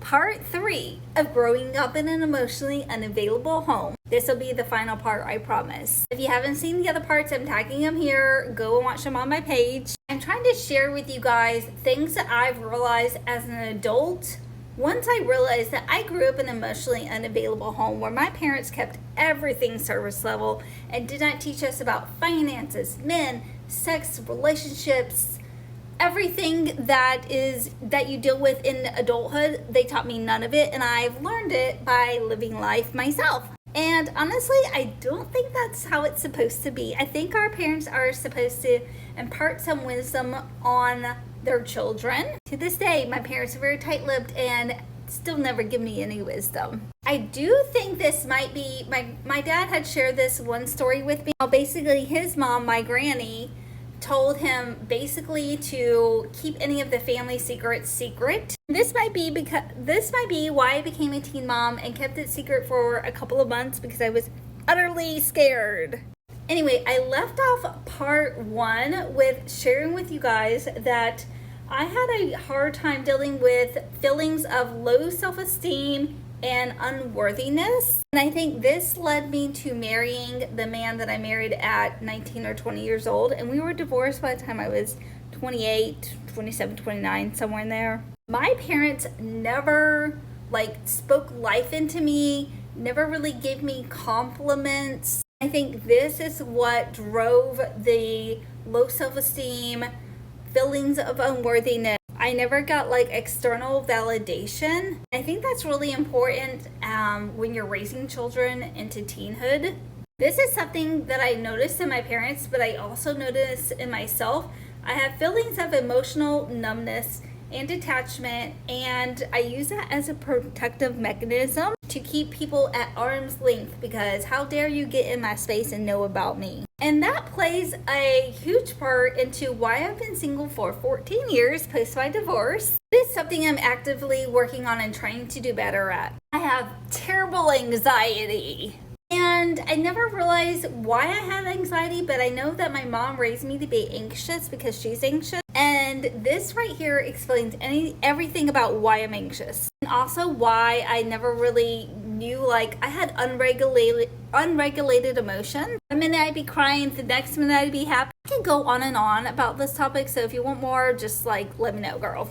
part 3 of growing up in an emotionally unavailable home. This will be the final part, I promise. If you haven't seen the other parts, I'm tagging them here. Go and watch them on my page. I'm trying to share with you guys things that I've realized as an adult. Once I realized that I grew up in an emotionally unavailable home where my parents kept everything service level and did not teach us about finances, men, sex, relationships, everything that you deal with in adulthood. They taught me none of it, and I've learned it by living life myself. And honestly, I don't think that's how it's supposed to be. I think our parents are supposed to impart some wisdom on their children. To this day, my parents are very tight-lipped and still never give me any wisdom. I do think this might be, my dad had shared this one story with me. Basically, his mom, my granny, told him basically to keep any of the family secrets secret. This might be why I became a teen mom and kept it secret for a couple of months, because I was utterly scared. Anyway, I left off part 1 with sharing with you guys that I had a hard time dealing with feelings of low self-esteem and unworthiness. And I think this led me to marrying the man that I married at 19 or 20 years old. And we were divorced by the time I was 28, 27, 29, somewhere in there. My parents never spoke life into me, never really gave me compliments. I think this is what drove the low self-esteem, feelings of unworthiness. I never got external validation. I think that's really important when you're raising children into teenhood. This is something that I noticed in my parents, but I also notice in myself. I have feelings of emotional numbness and detachment, and I use that as a protective mechanism to keep people at arm's length, because how dare you get in my space and know about me? And that plays a huge part into why I've been single for 14 years post my divorce. This is something I'm actively working on and trying to do better at. I have terrible anxiety. And I never realized why I had anxiety, but I know that my mom raised me to be anxious because she's anxious. And this right here explains everything about why I'm anxious. And also why I never really knew, I had unregulated emotion. One minute I'd be crying, the next minute I'd be happy. I can go on and on about this topic, so if you want more, just let me know, girl.